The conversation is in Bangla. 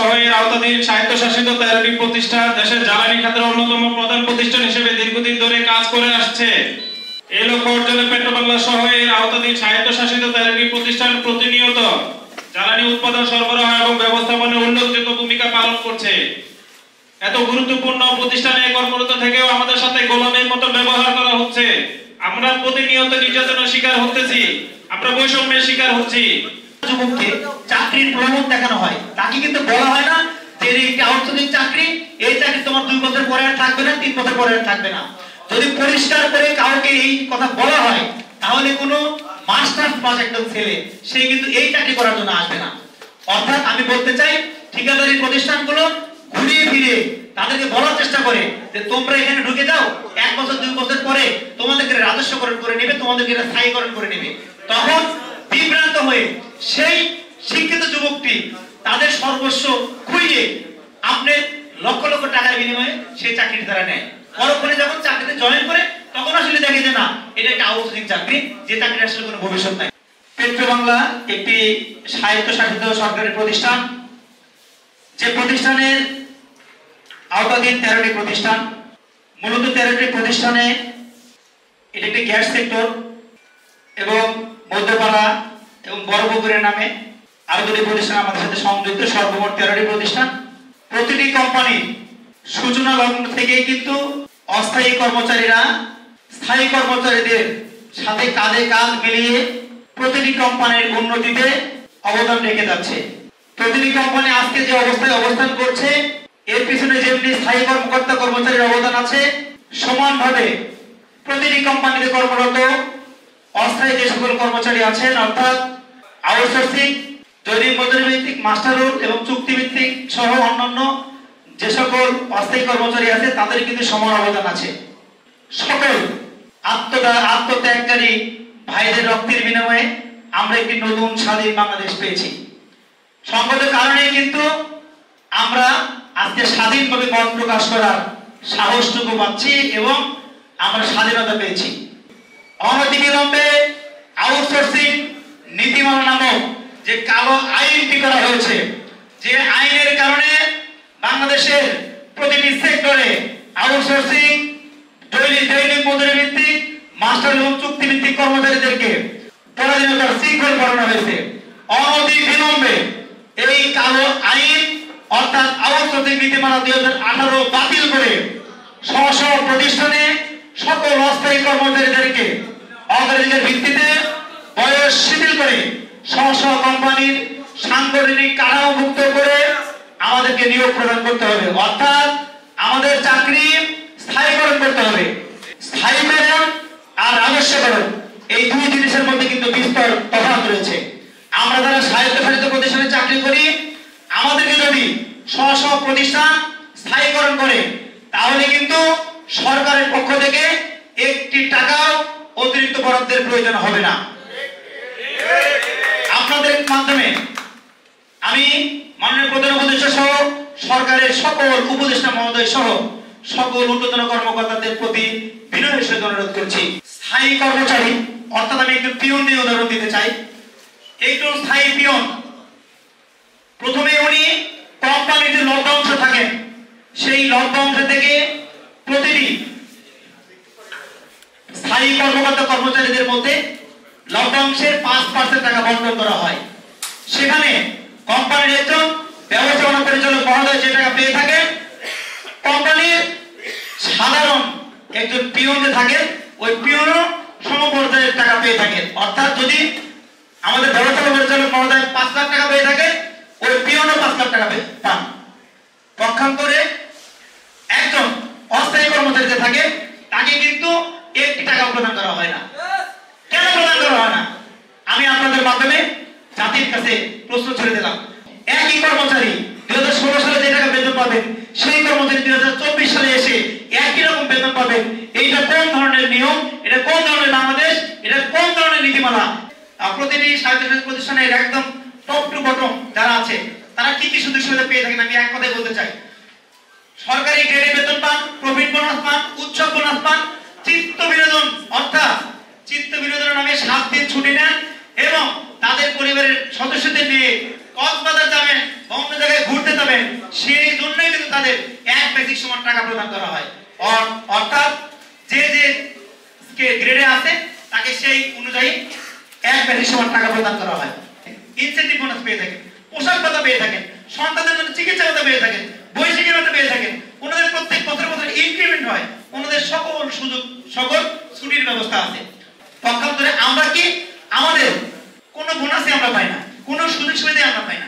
সহ এর আওতাধীন স্বায়ত্তশাসিত 13টি প্রতিষ্ঠান দেশের জ্বালানি খাতের অন্যতম প্রধান প্রতিষ্ঠান হিসেবে দীর্ঘদিন ধরে কাজ করে আসছে। এই লক্ষ্য অর্জনে পেট্রোবাংলা সহ এর আওতাধীন স্বায়ত্তশাসিত 13টি প্রতিষ্ঠান প্রতিনিয়ত জ্বালানি উৎপাদন, সরবরাহ এবং ব্যবস্থাপনায় উল্লেখযোগ্য ভূমিকা পালন করছে। এত গুরুত্বপূর্ণ প্রতিষ্ঠানে কর্মরত থেকেও আমাদের সাথে গোলামের মতো ব্যবহার করা হচ্ছে। আমরা প্রতিনিয়ত নির্যাতনের শিকার হতেছি, আমরা বৈষম্যের শিকার হচ্ছি। যুবককে চাকরির প্রলোভন দেখানো হয়, তাকে কিন্তু বলা হয় না যে এইটা আউটসোর্সিং চাকরি, এই চাকরি তোমার 2 বছর পরে আর থাকবে না, 3 বছর পরে আর থাকবে না। যদি পরিষ্কার করে কাউকে এই কথা বলা হয় তাহলে কোনো মাস্টার্স পাস একদম ছেলে সে কিন্তু এই চাকরি করার জন্য আসবে না। অর্থাৎ আমি বলতে চাই ঠিকাদারি প্রতিষ্ঠানগুলো ঘুরিয়ে ফিরে তাদেরকে বলার চেষ্টা করে যে তোমরা এখানে ঢুকে যাও, 1 বছর 2 বছর পরে তোমাদেরকে রাজস্বকরণ করে নেবে, তোমাদেরকে স্থায়ীকরণ করে নেবে। তখন বিভ্রান্ত হয়ে সেই শিক্ষিত যুবকটি তাদের সর্বস্ব খুইয়ে আপনি লক্ষ লক্ষ টাকার বিনিময়ে সেই চাকরিটি তারা নেয়। পরক্ষণে যখন চাকরিতে জয়েন করে তখন আসলে দেখে যে না, এটা একটা আউটসোর্সিং চাকরি, যে চাকরির আসলে কোনো ভবিষ্যৎ নাই। পেট্রোবাংলা একটি স্বায়ত্তশাসিত সরকারি প্রতিষ্ঠান, যে প্রতিষ্ঠানের আওতাধীন 13টি প্রতিষ্ঠান। মূলত 13টি প্রতিষ্ঠানে এটি একটি গ্যাস সেক্টর এবং মধ্যপাড়া এবং বড়পুকুরের নামে আরো 2টি প্রতিষ্ঠান আমাদের সাথে সংযুক্ত, সর্বমোট 13টি প্রতিষ্ঠান। প্রতিটি কোম্পানির সূচনা লগ্ন থেকেই কিন্তু অস্থায়ী কর্মচারীরা স্থায়ী কর্মচারীদের সাথে কাঁধে কাঁধ মিলিয়ে প্রতিটি কোম্পানির উন্নতিতে অবদান রেখে যাচ্ছে। প্রতিটি কোম্পানি আজকে যে অবস্থায় অবস্থান করছে এর পিছনে যেমনি স্থায়ী কর্মকর্তা কর্মচারীর অবদান আছে, সমানভাবে প্রতিটি কোম্পানিতে কর্মরত অস্থায়ী যে সকল কর্মচারী আছেন, অর্থাৎ আউটসোর্সিং, দৈনিক মজুরি ভিত্তিক, মাস্টার রোল এবং চুক্তিভিত্তিক সহ অন্যান্য যে সকল অস্থায়ী কর্মচারী আছে তাদের কিন্তু সমান অবদান আছে। সকল আত্মত্যাগকারী ভাইদের রক্তের বিনিময়ে আমরা একটি নতুন স্বাধীন বাংলাদেশ পেয়েছি। সংগত কারণে কিন্তু আমরা আজকে স্বাধীনভাবে মত প্রকাশ করার সাহসটুকু পাচ্ছি এবং আমরা স্বাধীনতা পেয়েছি। অনতিবিলম্বে আউটসোর্সিং নীতিমালা নামক যে কালো আইনটি করা হয়েছে, যে আইনের কারণে বাংলাদেশের প্রতিটি সেক্টরে আউটসোর্সিং, দৈনিক মজুরি ভিত্তিক, মাস্টার এবং চুক্তিভিত্তিক কর্মচারীদেরকে পরাধীনতার শৃঙ্খল করানো হয়েছে। অনতিবিলম্বে এই কালো আইন অর্থাৎ আউটসোর্সিং নীতিমালা 2018 বাতিল করে স্ব প্রতিষ্ঠানে সকল অস্থায়ী কর্মচারীদেরকে অগ্রাধিকার ভিত্তিতে বয়স শিথিল করে স্ব কোম্পানির সাংগঠনিক কাঠামোভুক্ত করে আমাদেরকে নিয়োগ প্রদান করতে হবে। অর্থাৎ আমাদের চাকরি স্থায়ীকরণ করতে হবে। স্থায়ীকরণ আর রাজস্বকরণ এই 2 জিনিসের মধ্যে কিন্তু বিস্তর তফাৎ রয়েছে। আমরা যারা স্বায়ত্তশাসিত প্রতিষ্ঠানে চাকরি করি, আমাদেরকে যদি স্ব প্রতিষ্ঠান স্থায়ীকরণ করে তাহলে কিন্তু সরকারের পক্ষ থেকে 1টি টাকাও অতিরিক্ত বরাদ্দের প্রয়োজন হবে না। আপনাদের মাধ্যমে আমি মাননীয় প্রধান উপদেষ্টা সহ সরকারের সকল উপদেষ্টা মহোদয় সহ সকল ঊর্ধ্বতন কর্মকর্তাদের প্রতি বিনয়ের সহিত অনুরোধ করছি, স্থায়ী কর্মচারী অর্থাৎ আমি একটু পিয়ন দিয়ে উদাহরণ দিতে চাই। একটু স্থায়ী পিয়ন, প্রথমে উনি কোম্পানিতে লভ্যাংশ থাকেন, সেই লভ্যাংশ থেকে প্রতিটি স্থায়ী কর্মকর্তা কর্মচারীদের মধ্যে লভ্যাংশের 5% টাকা বন্টন করা হয়। সেখানে কোম্পানির একজন ব্যবস্থাপনা পরিচালক মহোদয় যে টাকা পেয়ে থাকেন, কোম্পানির সাধারণ একজন পিয়ন যে থাকেন ওই পিয়নও সমপর্যায়ের টাকা পেয়ে থাকেন। অর্থাৎ যদি আমাদের ব্যবস্থাপনা পরিচালক মহোদয় 5 লাখ টাকা পেয়ে থাকে, ওই পিয়নও 5 লাখ টাকা পান। পক্ষান্তরে একজন অস্থায়ী কর্মচারী যে থাকে তাকে কিন্তু 1টি টাকা প্রদান করা হয় না। কেন প্রদান করা হয় না? আমি আপনাদের মাধ্যমে জাতির কাছে প্রশ্ন ছেড়ে দিলাম। একই কর্মচারী 2016 সালে যে টাকা বেতন পাবেন, সেই কর্মচারী 2024 সালে এসে একই রকম বেতন পাবেন। এইটা কোন ধরনের নিয়ম? এটা কোন ধরনের বাংলাদেশ? এটা কোন ধরনের নীতিমালা? প্রতিটি স্বায়ত্তশাসিত প্রতিষ্ঠানের একদম টপ টু বটম যারা আছে তারা কি কি সুযোগ সুবিধা পেয়ে থাকেন আমি এক কথায় বলতে চাই। সরকারি গ্রেডে বেতন পান, প্রফিট বোনাস পান, উৎসব বোনাস পান, চিত্ত বিনোদন অর্থাৎ চিত্ত বিনোদনের নামে 7 দিন ছুটি নেন এবং তাদের পরিবারের সদস্যদের নিয়ে কক্সবাজার যাবেন, বা অন্য জায়গায় ঘুরতে যাবেন, সেই জন্যই কিন্তু তাদের এক বেসিক সমান টাকা প্রদান করা হয়। অর্থাৎ যে গ্রেডে আছে তাকে সেই অনুযায়ী এক বেসিক সমান টাকা প্রদান করা হয়। ইনসেন্টিভ বোনাস পেয়ে থাকেন, পোশাক ভাতা পেয়ে থাকেন, সন্তানদের জন্য চিকিৎসা ভাতা পেয়ে থাকেন, বৈশাখী ভাতা পেয়ে থাকেন, ওনাদের প্রত্যেক বছর ইনক্রিমেন্ট হয়, ওনাদের সকল সুযোগ সকল ছুটির ব্যবস্থা আছে। পক্ষান্তরে আমরা কি আমাদের কোনো বোনাসই আমরা পাই না, কোনো সুযোগ সুবিধা আমরা পাই না।